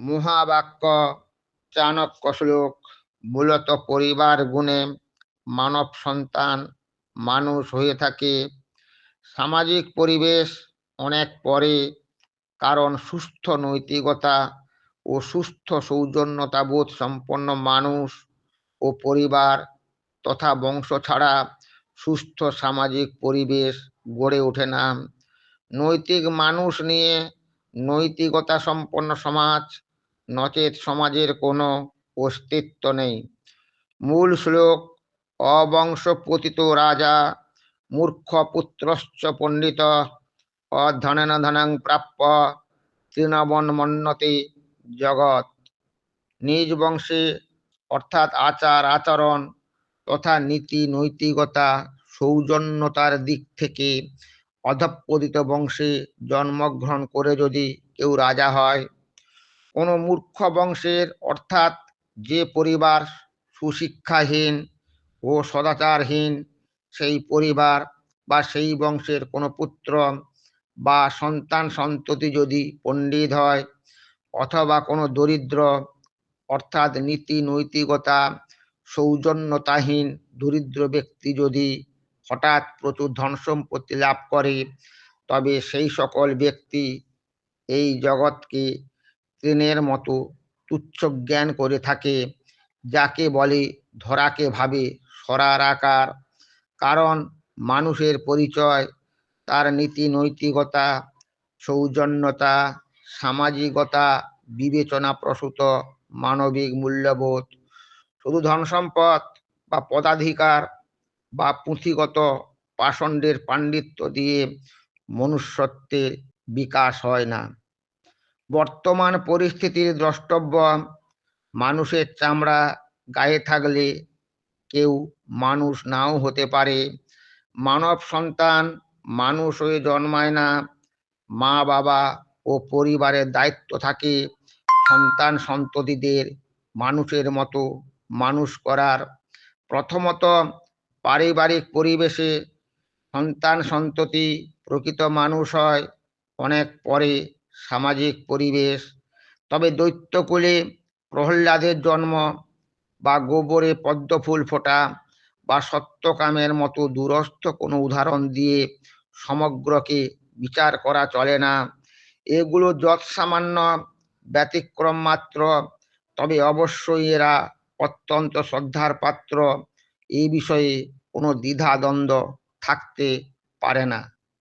মহাবাক্য চাণক্য শ্লোক। মূলত পরিবার গুণে মানব সন্তান মানুষ হয়ে থাকে। সামাজিক পরিবেশ অনেক পরে, কারণ সুস্থ নৈতিকতা ও সুস্থ সৌজন্যতাবোধ সম্পন্ন মানুষ ও পরিবার তথা বংশ ছাড়া সুস্থ সামাজিক পরিবেশ গড়ে ওঠে না। নৈতিক মানুষ নিয়ে নৈতিকতা সম্পন্ন সমাজ নচেত সমাজের কোনো অস্তিত্ব নেই। মূল শ্লোক: অবংশপতিতো রাজা মূর্খ পুত্রশ্চ পণ্ডিত অধনেন ধনং প্রাপ্য তৃণবন্মন্নতে জগৎ। নিজ বংশে অর্থাৎ আচার আচরণ তথা নীতি নৈতিকতা সৌজন্যতার দিক থেকে অধঃপতিত বংশে জন্মগ্রহণ করে যদি কেউ রাজা হয়, কোনো মূর্খ বংশের অর্থাৎ যে পরিবার সুশিক্ষাহীন ও সদাচারহীন, সেই পরিবার বা সেই বংশের কোনো পুত্র বা সন্তান সন্ততি যদি পণ্ডিত হয়, অথবা কোনো দরিদ্র অর্থাৎ নীতি নৈতিকতা সৌজন্যতাহীন দরিদ্র ব্যক্তি যদি হঠাৎ প্রচুর ধন সম্পত্তি লাভ করে, তবে সেই সকল ব্যক্তি এই জগৎকে তৃণের মতো তুচ্ছ জ্ঞান করে থাকে, যাকে বলে ধরাকে ভাবে সরার আকার। কারণ মানুষের পরিচয় তার নীতি নৈতিকতা সৌজন্যতা সামাজিকতা বিবেচনা প্রসূত মানবিক মূল্যবোধ। শুধু ধন সম্পদ বা পদাধিকার বা পুঁথিগত পাষণ্ডের পাণ্ডিত্য দিয়ে মনুষ্যত্বের বিকাশ হয় না। বর্তমান পরিস্থিতির দ্রষ্টব্য, মানুষের চামড়া গায়ে থাকলে কেউ মানুষ নাও হতে পারে। মানব সন্তান মানুষ হয়ে জন্মায় না। মা বাবা ও পরিবারের দায়িত্ব থাকে সন্তান সন্ততিদের মানুষের মতো মানুষ করার। প্রথমত পারিবারিক পরিবেশে সন্তান সন্ততি প্রকৃত মানুষ হয়, অনেক পরে সামাজিক পরিবেশ। তবে দৈত্যকুলে প্রহ্লাদের জন্ম বা গোবরে পদ্মফুল ফোটা বা সত্যকামের মতো দূরস্থ কোনো উদাহরণ দিয়ে সমগ্রকে বিচার করা চলে না। এগুলো যৎসামান্য ব্যতিক্রম মাত্র, তবে অবশ্যই এরা অত্যন্ত শ্রদ্ধার পাত্র। এই বিষয়ে কোনো দ্বিধাদ্বন্দ্ব থাকতে পারে না।